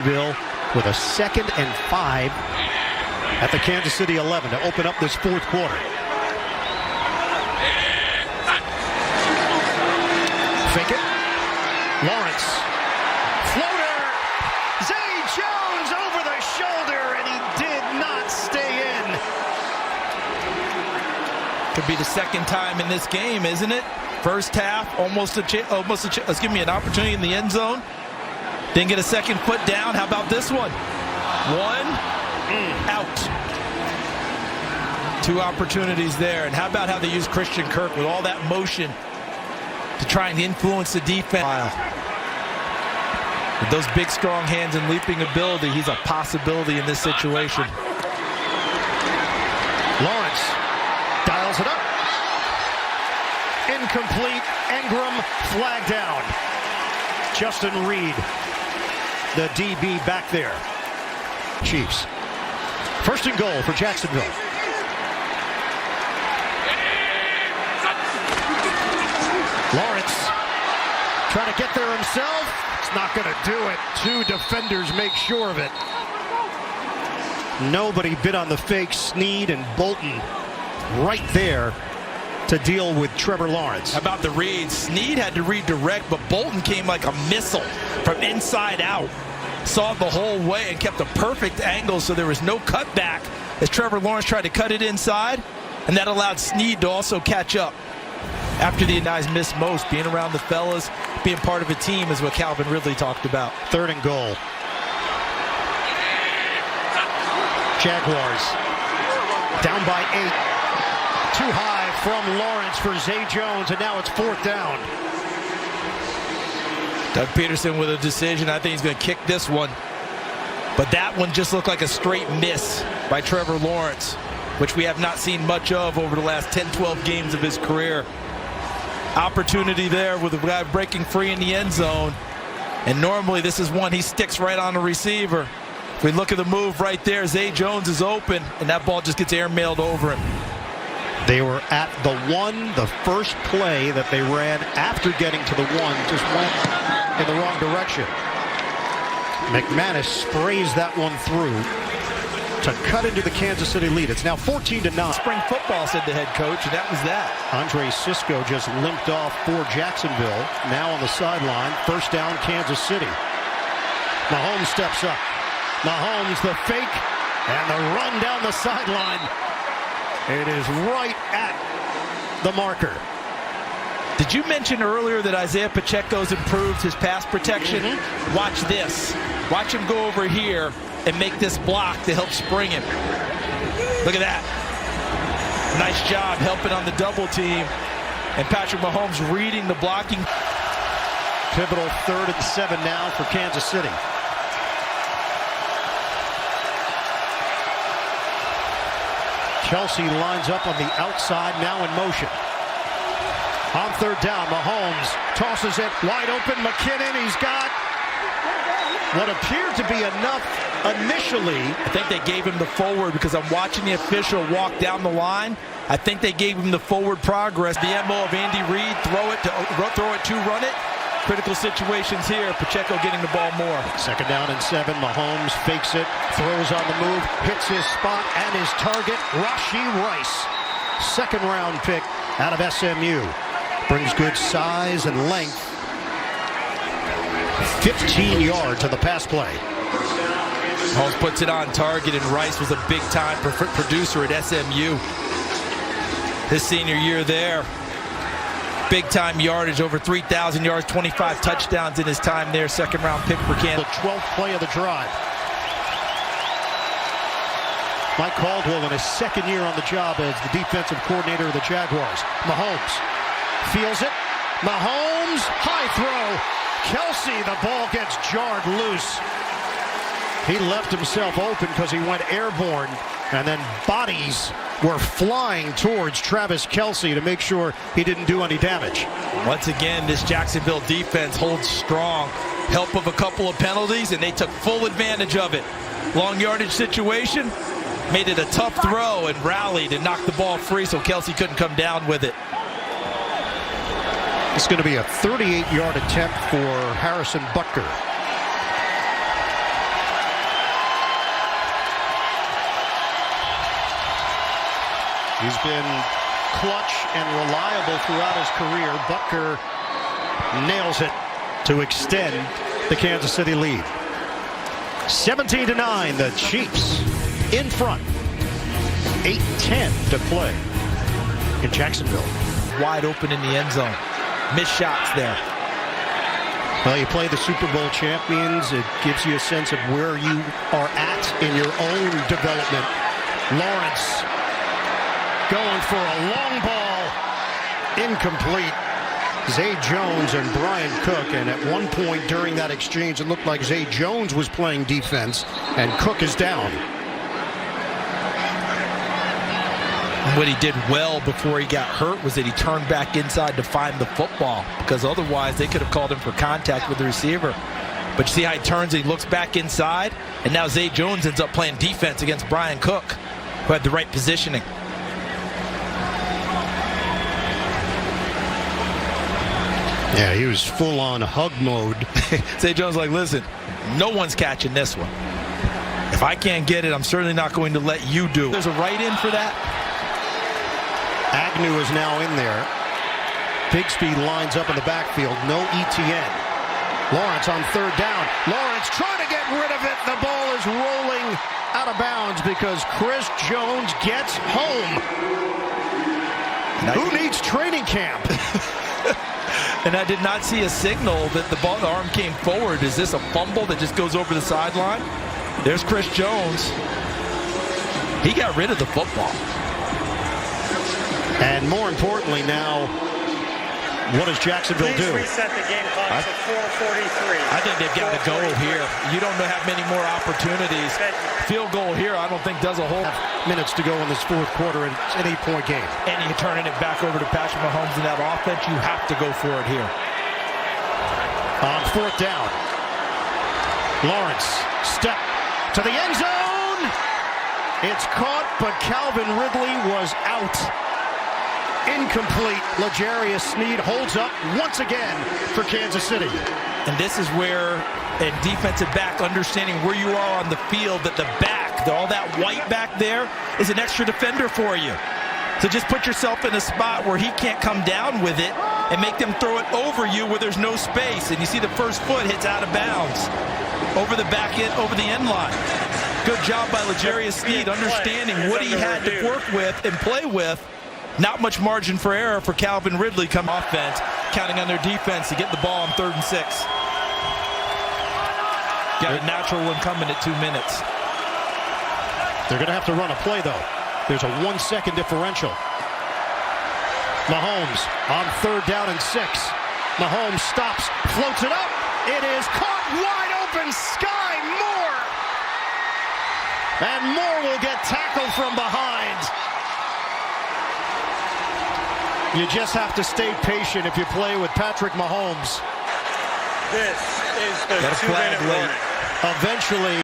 With a 2nd and 5 at the Kansas City 11 to open up this fourth quarter. Fake it. Lawrence. Floater. Zay Jones over the shoulder, and he did not stay in. Could be the second time in this game, isn't it? First half, almost an opportunity in the end zone. Didn't get a second foot down. How about this one? One, out. Two opportunities there. And how about how they use Christian Kirk with all that motion to try and influence the defense. With those big, strong hands and leaping ability, he's a possibility in this situation. Lawrence dials it up. Incomplete. Ingram flag down. Justin Reed, the DB back there. Chiefs. First and goal for Jacksonville. Lawrence trying to get there himself. It's not going to do it. Two defenders make sure of it. Nobody bit on the fake. Snead and Bolton right there to deal with Trevor Lawrence. How about the read? Snead had to redirect, but Bolton came like a missile from inside out. Saw it the whole way and kept a perfect angle, so there was no cutback as Trevor Lawrence tried to cut it inside, and that allowed Snead to also catch up. After the guys missed most, being around the fellas, being part of a team is what Calvin Ridley talked about. Third and goal. Jaguars down by 8. Too high from Lawrence for Zay Jones, and now it's fourth down. Doug Peterson with a decision. I think he's going to kick this one. But that one just looked like a straight miss by Trevor Lawrence, which we have not seen much of over the last 10-12 games of his career. Opportunity there with a guy breaking free in the end zone. And normally this is one he sticks right on the receiver. If we look at the move right there, Zay Jones is open, and that ball just gets airmailed over him. They were at the 1. The first play that they ran after getting to the 1 just went in the wrong direction. McManus sprays that one through to cut into the Kansas City lead. It's now 14-9. Spring football, said the head coach, and that was that. Andre Sisco just limped off for Jacksonville. Now on the sideline. First down, Kansas City. Mahomes steps up. Mahomes, the fake, and the run down the sideline. It is right at the marker. Did you mention earlier that Isaiah Pacheco's improved his pass protection? Watch this. Watch him go over here and make this block to help spring him. Look at that. Nice job helping on the double team. And Patrick Mahomes reading the blocking. Pivotal 3rd and 7 now for Kansas City. Kelsey lines up on the outside, now in motion. On 3rd down, Mahomes tosses it wide open. McKinnon, he's got what appeared to be enough initially. I think they gave him the forward because I'm watching the official walk down the line. I think they gave him the forward progress. The MO of Andy Reid, throw it to run it. Critical situations here. Pacheco getting the ball more. 2nd down and 7. Mahomes fakes it, throws on the move, hits his spot and his target, Rashee Rice. 2nd round pick out of SMU. Brings good size and length. 15 yards to the pass play. Mahomes puts it on target, and Rice was a big-time producer at SMU. His senior year there. Big-time yardage, over 3,000 yards, 25 touchdowns in his time there. 2nd round pick for Kansas. The 12th play of the drive. Mike Caldwell in his 2nd year on the job as the defensive coordinator of the Jaguars. Mahomes feels it. Mahomes, high throw. Kelsey, the ball gets jarred loose. He left himself open because he went airborne, and then bodies were flying towards Travis Kelsey to make sure he didn't do any damage. Once again, this Jacksonville defense holds strong. Help of a couple of penalties, and they took full advantage of it. Long yardage situation, made it a tough throw and rallied and knocked the ball free so Kelsey couldn't come down with it. It's going to be a 38-yard attempt for Harrison Butker. He's been clutch and reliable throughout his career. Butker nails it to extend the Kansas City lead. 17-9, the Chiefs in front. 8:10 to play in Jacksonville. Wide open in the end zone. Missed shots there. Well, you play the Super Bowl champions. It gives you a sense of where you are at in your own development. Lawrence going for a long ball. Incomplete. Zay Jones and Brian Cook, and at one point during that exchange, it looked like Zay Jones was playing defense, and Cook is down. What he did well before he got hurt was that he turned back inside to find the football, because otherwise they could have called him for contact with the receiver. But you see how he turns and he looks back inside, and now Zay Jones ends up playing defense against Brian Cook, who had the right positioning. Yeah, he was full-on hug mode. Zay Jones like, listen, no one's catching this one. If I can't get it, I'm certainly not going to let you do it. There's a right in for that. Agnew is now in there. Bigsby lines up in the backfield. No ETN. Lawrence on third down. Lawrence trying to get rid of it. The ball is rolling out of bounds because Chris Jones gets home. Who needs training camp? And I did not see a signal that the arm came forward. Is this a fumble that just goes over the sideline? There's Chris Jones. He got rid of the football. And more importantly now, what does Jacksonville do? Reset the game clock to 4:43. I think they've got to go here. You don't have many more opportunities. Field goal here, I don't think does a whole minutes to go in this fourth quarter. It's an 8-point game. And you're turning it back over to Patrick Mahomes in that offense. You have to go for it here. On fourth down, Lawrence step to the end zone. It's caught, but Calvin Ridley was out. Incomplete. L'Jarius Sneed holds up once again for Kansas City. And this is where a defensive back understanding where you are on the field, that the back, all that white back there, is an extra defender for you. So just put yourself in a spot where he can't come down with it and make them throw it over you where there's no space. And you see the first foot hits out of bounds over the back end, over the end line. Good job by L'Jarius Sneed understanding what he had to work with and play with. Not much margin for error for Calvin Ridley come offense, counting on their defense to get the ball on 3rd and 6. Got a natural incumbent at 2 minutes. They're going to have to run a play, though. There's a 1-second differential. Mahomes on 3rd down and 6. Mahomes stops, floats it up. It is caught wide open. Sky Moore. And Moore will get tackled from behind. You just have to stay patient if you play with Patrick Mahomes. This is the 2-minute warning. Eventually.